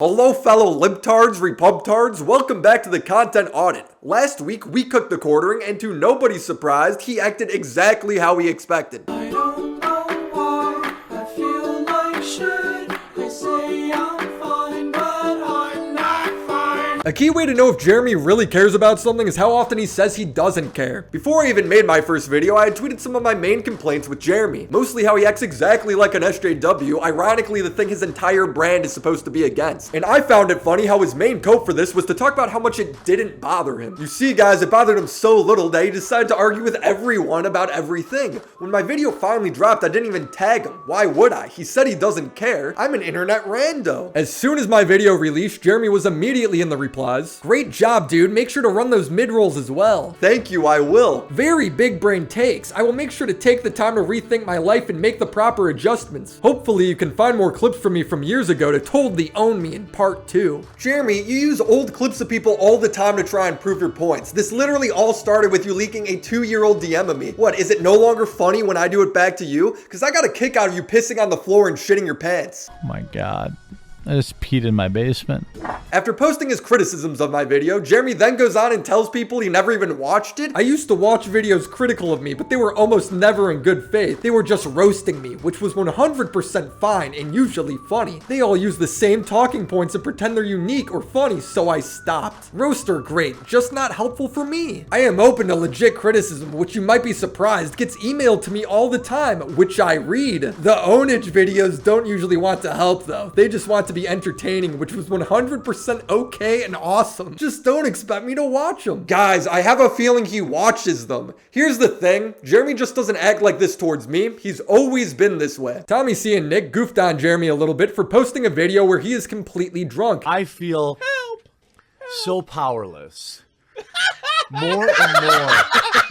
Hello fellow libtards, repubtards, welcome back to the content audit. Last week we cooked the quartering and to nobody's surprise, he acted exactly how we expected. I don't know why I feel like shit. I say I'm fine, but I'm not fine. A key way to know if Jeremy really cares about something is how often he says he doesn't care. Before I even made my first video, I had tweeted some of my main complaints with Jeremy. Mostly how he acts exactly like an SJW, ironically the thing his entire brand is supposed to be against. And I found it funny how his main cope for this was to talk about how much it didn't bother him. You see guys, it bothered him so little that he decided to argue with everyone about everything. When my video finally dropped, I didn't even tag him. Why would I? He said he doesn't care. I'm an internet rando. As soon as my video released, Jeremy was immediately in the replies. Great job, dude. Make sure to run those mid-rolls as well. Thank you, I will. Very big brain takes. I will make sure to take the time to rethink my life and make the proper adjustments. Hopefully you can find more clips from me from years ago to totally own me in part 2. Jeremy, you use old clips of people all the time to try and prove your points. This literally all started with you leaking a 2-year-old DM of me. What, is it no longer funny when I do it back to you? Because I got a kick out of you pissing on the floor and shitting your pants. Oh my god. I just peed in my basement. After posting his criticisms of my video, Jeremy then goes on and tells people he never even watched it. I used to watch videos critical of me, but they were almost never in good faith. They were just roasting me, which was 100% fine and usually funny. They all use the same talking points and pretend they're unique or funny, so I stopped. Roast are great, just not helpful for me. I am open to legit criticism, which you might be surprised gets emailed to me all the time, which I read. The ownage videos don't usually want to help though. They just want to be entertaining, which was 100% okay and awesome. Just don't expect me to watch them. Guys, I have a feeling he watches them. Here's the thing, Jeremy just doesn't act like this towards me. He's always been this way. Tommy C and Nick goofed on Jeremy a little bit for posting a video where he is completely drunk. I feel so powerless. More and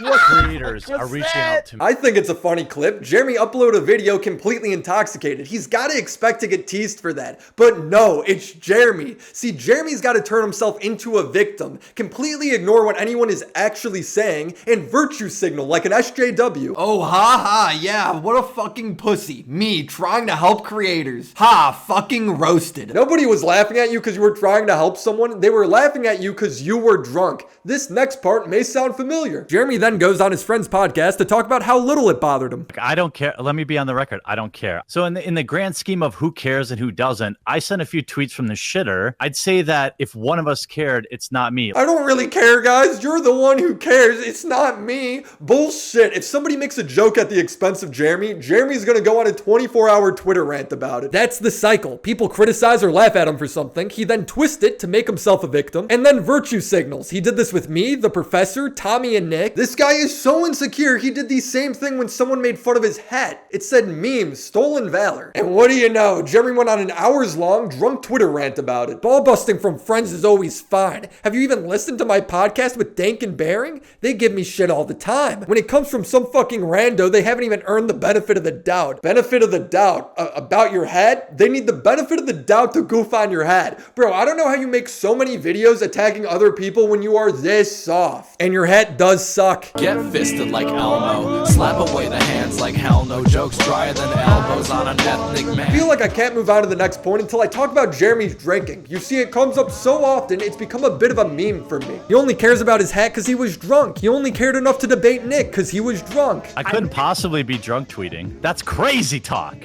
more creators are reaching out to me. I think it's a funny clip. Jeremy uploaded a video completely intoxicated. He's got to expect to get teased for that. But no, it's Jeremy. See, Jeremy's got to turn himself into a victim, completely ignore what anyone is actually saying, and virtue signal like an SJW. Oh, haha, yeah, what a fucking pussy. Me, trying to help creators. Ha, fucking roasted. Nobody was laughing at you because you were trying to help someone. They were laughing at you because you were drunk. This next part may sound familiar. Jeremy then goes on his friend's podcast to talk about how little it bothered him. I don't care. Let me be on the record. I don't care. So in the grand scheme of who cares and who doesn't, I sent a few tweets from the shitter. I'd say that if one of us cared, it's not me. I don't really care, guys. You're the one who cares. It's not me. Bullshit. If somebody makes a joke at the expense of Jeremy, Jeremy's gonna go on a 24-hour Twitter rant about it. That's the cycle. People criticize or laugh at him for something. He then twists it to make himself a victim, and then virtue signals. He did this with me, the professor, Tommy, and Nick. This guy is so insecure, he did the same thing when someone made fun of his hat. It said memes, stolen valor. And what do you know? Jeremy went on an hours-long drunk Twitter rant about it. Ball busting from friends is always fine. Have you even listened to my podcast with Dank and Bearing? They give me shit all the time. When it comes from some fucking rando, they haven't even earned the benefit of the doubt. Benefit of the doubt? About your hat? They need the benefit of the doubt to goof on your hat. Bro, I don't know how you make so many videos attacking other people when you are this soft. And your hat does suck. Get fisted like Elmo. Slap away the hands like hell no. Jokes drier than elbows on an ethnic man. I feel like I can't move on to the next point until I talk about Jeremy's drinking. You see, it comes up so often, it's become a bit of a meme for me. He only cares about his hat because he was drunk. He only cared enough to debate Nick because he was drunk. I couldn't possibly be drunk tweeting. That's crazy talk.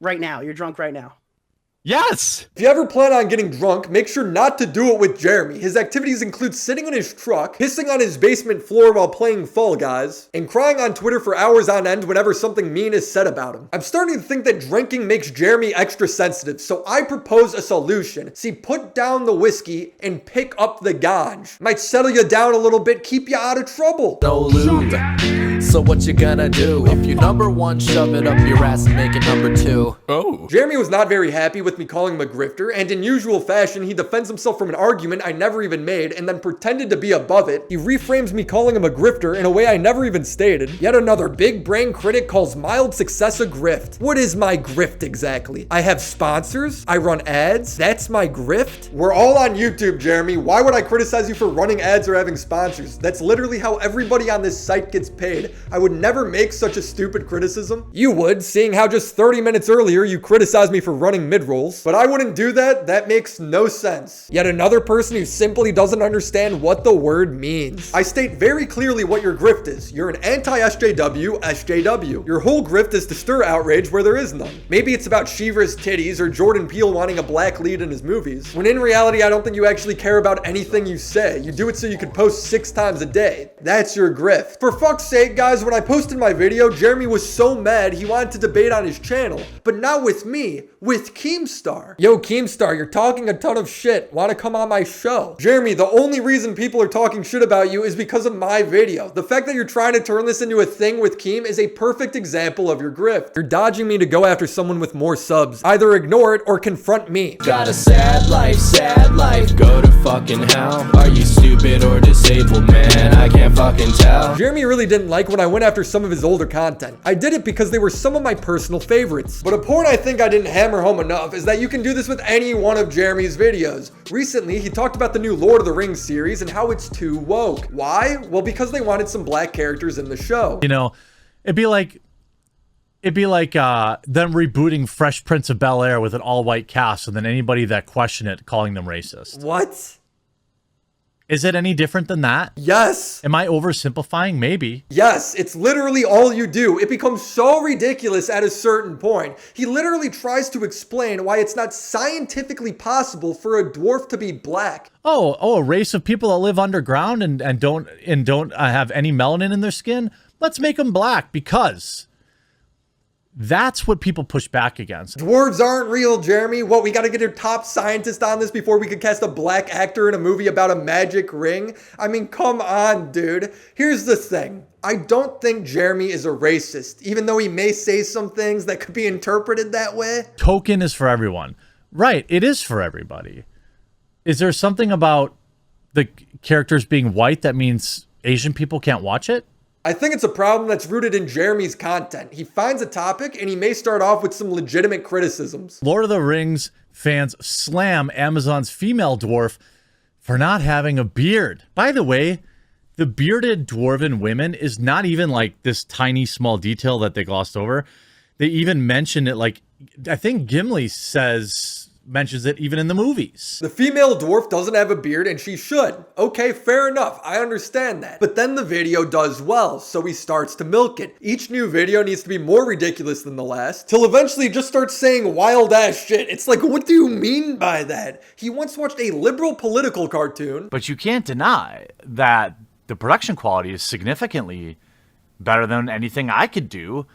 Right now, you're drunk right now. Yes! If you ever plan on getting drunk, make sure not to do it with Jeremy. His activities include sitting in his truck, pissing on his basement floor while playing Fall Guys, and crying on Twitter for hours on end whenever something mean is said about him. I'm starting to think that drinking makes Jeremy extra sensitive, so I propose a solution. See, put down the whiskey and pick up the ganj. Might settle you down a little bit, keep you out of trouble. No lube. So what you gonna do? If you number one, shove it up your ass and make it number two. Oh. Jeremy was not very happy with me calling him a grifter, and in usual fashion, he defends himself from an argument I never even made and then pretended to be above it. He reframes me calling him a grifter in a way I never even stated. Yet another big brain critic calls mild success a grift. What is my grift exactly? I have sponsors? I run ads? That's my grift? We're all on YouTube, Jeremy. Why would I criticize you for running ads or having sponsors? That's literally how everybody on this site gets paid. I would never make such a stupid criticism. You would, seeing how just 30 minutes earlier you criticized me for running mid-rolls, but I wouldn't do that. That makes no sense. Yet another person who simply doesn't understand what the word means. I state very clearly what your grift is. You're an anti-SJW SJW. Your whole grift is to stir outrage where there is none. Maybe it's about Shivra's titties or Jordan Peele wanting a black lead in his movies, when in reality I don't think you actually care about anything you say. You do it so you can post 6 times a day. That's your grift. For fuck's sake, guys, when I posted my video, Jeremy was so mad he wanted to debate on his channel, but not with me, with Keemstar. Yo, Keemstar, you're talking a ton of shit. Want to come on my show? Jeremy, the only reason people are talking shit about you is because of my video. The fact that you're trying to turn this into a thing with Keem is a perfect example of your grift. You're dodging me to go after someone with more subs. Either ignore it or confront me. Got a sad life, go to fucking hell. Are you stupid or disabled, man? I can't fucking tell. Jeremy really didn't like when I went after some of his older content. I did it because they were some of my personal favorites. But a point I think I didn't hammer home enough is that you can do this with any one of Jeremy's videos. Recently, he talked about the new Lord of the Rings series and how it's too woke. Why? Well, because they wanted some black characters in the show. You know, it'd be like them rebooting Fresh Prince of Bel-Air with an all-white cast, and then anybody that questioned it calling them racist. What? Is it any different than that? Yes. Am I oversimplifying? Maybe. Yes, it's literally all you do. It becomes so ridiculous at a certain point. He literally tries to explain why it's not scientifically possible for a dwarf to be black. Oh, a race of people that live underground and don't have any melanin in their skin. Let's make them black because that's what people push back against. Dwarves aren't real, Jeremy. What, we gotta get a top scientist on this before we could cast a black actor in a movie about a magic ring? I mean, come on, dude. Here's the thing. I don't think Jeremy is a racist, even though he may say some things that could be interpreted that way. Token is for everyone. Right, it is for everybody. Is there something about the characters being white that means Asian people can't watch it? I think it's a problem that's rooted in Jeremy's content. He finds a topic and he may start off with some legitimate criticisms. Lord of the Rings fans slam Amazon's female dwarf for not having a beard. By the way, the bearded dwarven women is not even like this tiny small detail that they glossed over. They even mention it, like, I think Gimli mentions it even in the movies. The female dwarf doesn't have a beard and she should. Okay, fair enough. I understand that. But then the video does well, so he starts to milk it. Each new video needs to be more ridiculous than the last, till eventually he just starts saying wild ass shit. It's like, what do you mean by that? He once watched a liberal political cartoon. But you can't deny that the production quality is significantly better than anything I could do.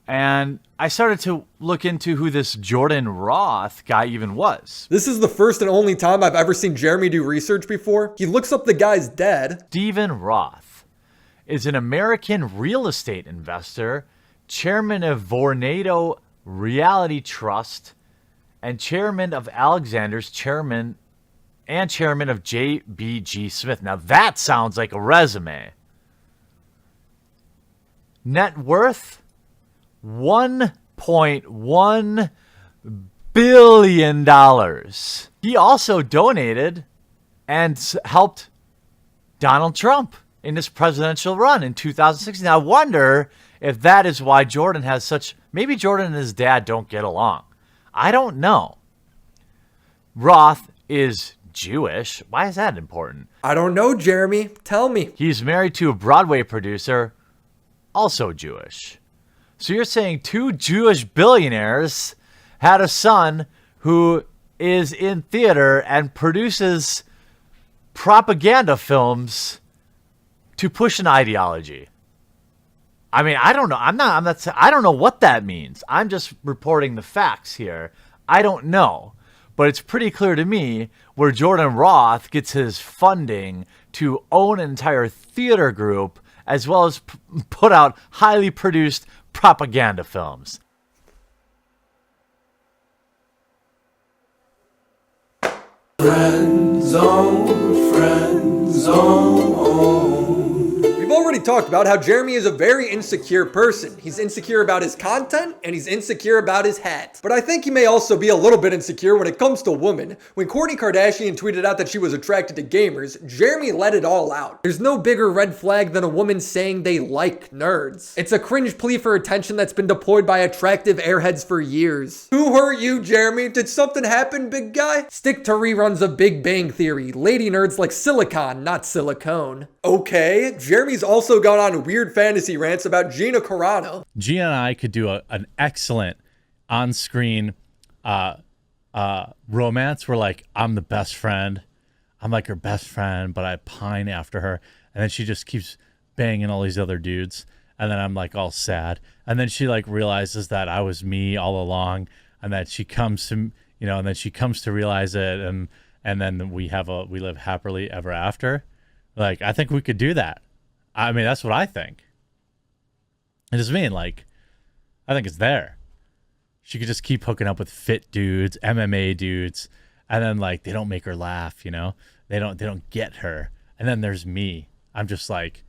And I started to look into who this Jordan Roth guy even was. This is the first and only time I've ever seen Jeremy do research before. He looks up the guy's dad. Stephen Roth is an American real estate investor, chairman of Vornado Reality Trust, and chairman of Alexander's, chairman of JBG Smith. Now that sounds like a resume. Net worth? $1.1 billion. He also donated and helped Donald Trump in his presidential run in 2016. I wonder if that is why Jordan has such... Maybe Jordan and his dad don't get along. I don't know. Roth is Jewish. Why is that important? I don't know, Jeremy. Tell me. He's married to a Broadway producer, also Jewish. So you're saying 2 Jewish billionaires had a son who is in theater and produces propaganda films to push an ideology. I mean, I don't know. I don't know what that means. I'm just reporting the facts here. I don't know. But it's pretty clear to me where Jordan Roth gets his funding to own an entire theater group as well as put out highly produced propaganda films. Friend zone, friend zone. We've already already talked about how Jeremy is a very insecure person. He's insecure about his content and he's insecure about his hat. But I think he may also be a little bit insecure when it comes to women. When Kourtney Kardashian tweeted out that she was attracted to gamers, Jeremy let it all out. There's no bigger red flag than a woman saying they like nerds. It's a cringe plea for attention that's been deployed by attractive airheads for years. Who hurt you, Jeremy? Did something happen, big guy? Stick to reruns of Big Bang Theory. Lady nerds like silicon, not silicone. Okay, Jeremy's also gone on weird fantasy rants about Gina Carano. Gina and I could do an excellent on-screen romance where, like, I'm the best friend. I'm like her best friend, but I pine after her. And then she just keeps banging all these other dudes. And then I'm like all sad. And then she like realizes that I was me all along, and that she comes to, you know, and then she comes to realize it. And then we live happily ever after. Like, I think we could do that. I mean, that's what I think. I just mean, like, I think it's there. She could just keep hooking up with fit dudes, MMA dudes, and then like they don't make her laugh, you know? They don't get her. And then there's me. I'm just like,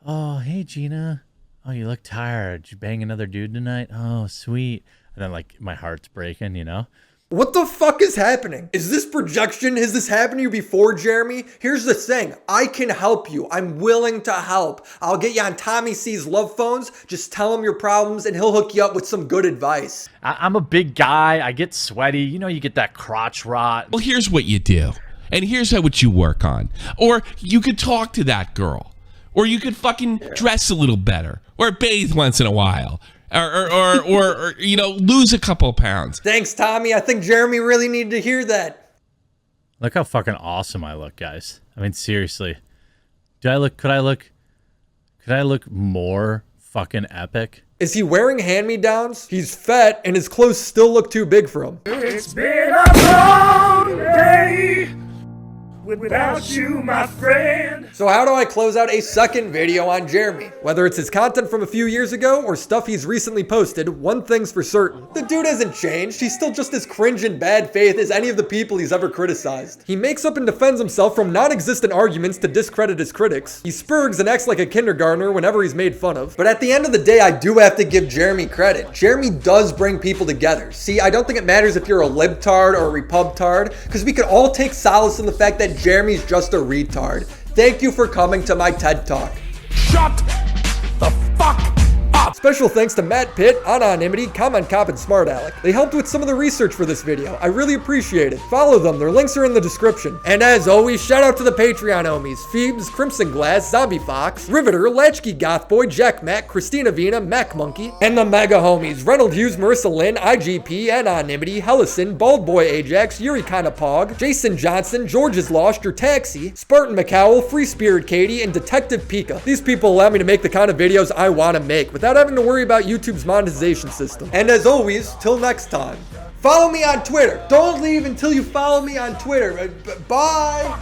oh, hey Gina. Oh, you look tired. Did you bang another dude tonight? Oh, sweet. And then like my heart's breaking, you know? What the fuck is happening? Is this projection? Has this happened to you before, Jeremy? Here's the thing. I can help you. I'm willing to help. I'll get you on Tommy C's love phones. Just tell him your problems and he'll hook you up with some good advice. I'm a big guy. I get sweaty. You know, you get that crotch rot. Well, here's what you do. And here's what you work on. Or you could talk to that girl. Or you could fucking dress a little better. Or bathe once in a while. Or you know, lose a couple pounds. Thanks, Tommy. I think Jeremy really needed to hear that. Look how fucking awesome I look, guys. I mean, seriously. Could I look more fucking epic? Is he wearing hand-me-downs? He's fat and his clothes still look too big for him. It's been a long day without you, my friend. So how do I close out a second video on Jeremy? Whether it's his content from a few years ago or stuff he's recently posted, one thing's for certain. The dude hasn't changed. He's still just as cringe and bad faith as any of the people he's ever criticized. He makes up and defends himself from non-existent arguments to discredit his critics. He spurgs and acts like a kindergartner whenever he's made fun of. But at the end of the day, I do have to give Jeremy credit. Jeremy does bring people together. See, I don't think it matters if you're a libtard or a repubtard, because we could all take solace in the fact that Jeremy's just a retard. Thank you for coming to my TED Talk. Shut the fuck up. Special thanks to Matt Pitt, Anonymity, Comment Cop, and Smart Alec. They helped with some of the research for this video. I really appreciate it. Follow them, their links are in the description. And as always, shout out to the Patreon homies: Phoebes, Crimson Glass, Zombie Fox, Riveter, Latchkey Gothboy, Jack Mac, Christina Vina, Mac Monkey, and the mega homies: Reynold Hughes, Marissa Lynn, IGP, Anonymity, Hellison, Bald Boy Ajax, Yuri Kinda Pog, Jason Johnson, George is Lost, Your Taxi, Spartan McCowell, Free Spirit Katie, and Detective Pika. These people allow me to make the kind of videos I want to make without having to worry about YouTube's monetization system. And as always, till next time, follow me on Twitter. Don't leave until you follow me on Twitter. Bye.